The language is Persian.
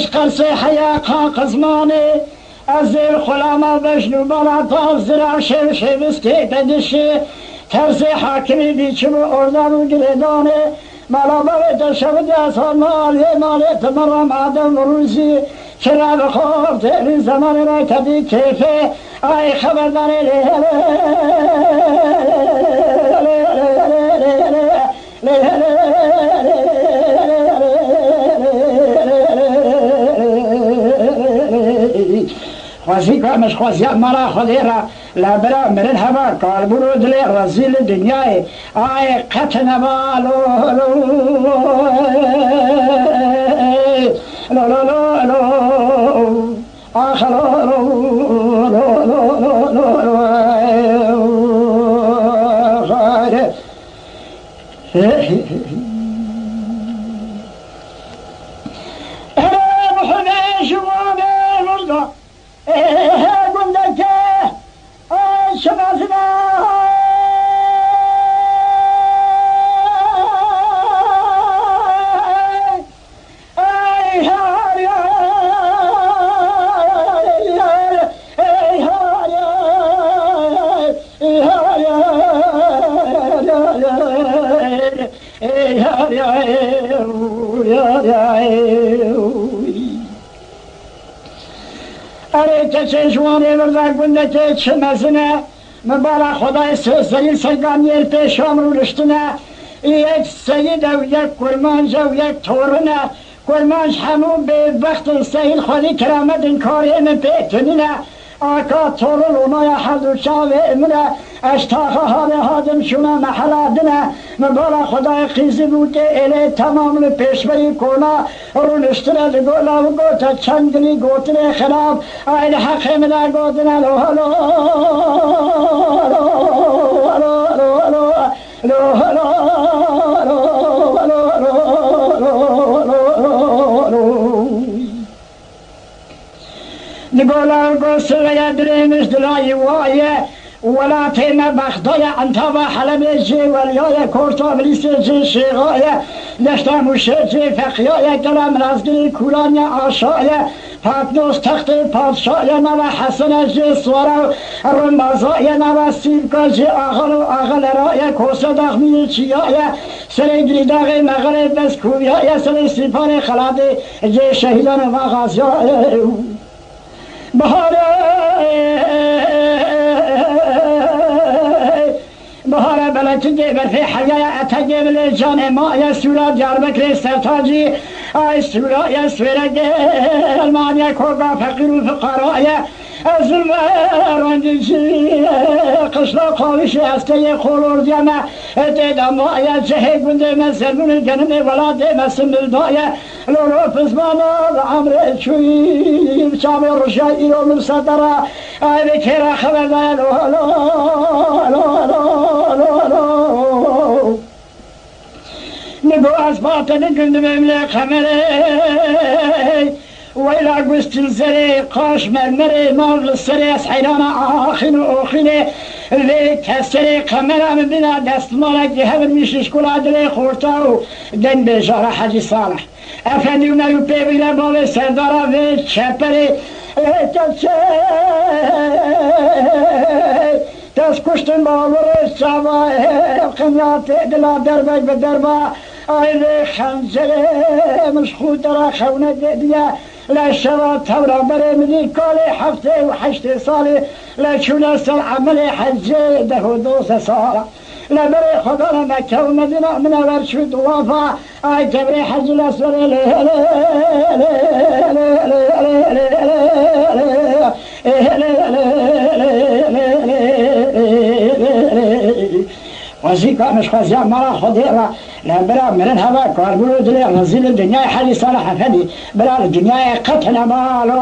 قرص حياقها قزماني ازير خلاما بشنو بلاطا زرع شبسكي تدشي ترسي حاكمي بيچم اردانو گرداني مالا بابت شبد اصال مالي تمرم آدم روزي كرا بخوف تقري زمان را تدي كيفي اي خبرداني خوازی که مش خوازی مرا خودی را لبرا مرن هوا کار برو دل رزیل دنیای آی قط نمالو لو لو لو لو آخ لو لو لو لو لو لو قندك شماسنا اره چه جوانی برده گنده که چه مزنه مبارا خدای سوزداری سیگانی پیشام رو رشتنه یک سید و یک کرمانج و یک تورنه کرمانج همون به وقت سیل خودی کرامت این کاری من پیتونینه آکا تورل اونای حضر شاوه امره اشتاخه ها هادم شونه محلادنه مبارا خدای قیزی بوده اله تمام پیشبری کنا رو نشتره لگولا و گوتا چندلی گوتره خراب این حق منه گوتنه لو هلو نقول قصة يدري مثل وایه ولا تيما بخدايا انتابا حلبيجي وليايا كورتا بليسيجي شيغايا نشتا مشيجي فقيايا كلام رزقي كولانيا عشايا پاتنوس تخت پادشايا نوا حسن جي سوارا رمضايا نوا سيبكا جي آغل رايا كوسا داغمي چيايا سري گريداغي مغرب بس كويايا سري سيپان خلادي جي شهيدان وغازيايا بهار بلکه برفی حیای اتگه بل جان ما یا سورا دیاربکر سرتاجی ای سورا یا سورگ المانیا کوگا فقیر و فقراء از رنجی قشلا قاوش استه خولور دیامه اتدام یا جه گنده من سرمون گنم ولاده مسم بلدایه لورو فزمانا عمر چوی چام رشای ایرو مصدره ای بکره خبردار نگو از باطن گندم امله خمره ویلا گوستل زره قاش مرمره مال سره از حیران آخین و آخینه لی کسره قمره من بنا دست مالک هبر میشش کلا دل خورتا و دن بجاره حجی صالح افندی و نرو پیویله باب سرداره و چپره دست کشتن باور سوا قمیات دلا دربک به دربا آیل خنجره مشخود را خونه دیگه لشوا تورا بره منی کال هفته و 8 سال لچونه سال عمل حجه 12 سال لبره خدا مکه و مدینه من ورشو دوافا آی تبری حج الاسور وزی کامش خوزی مرا خودی را لبرا مرن هوا کار برو دلی رزیل دنیای حالی صالح فدی برا دنیای قتل مالو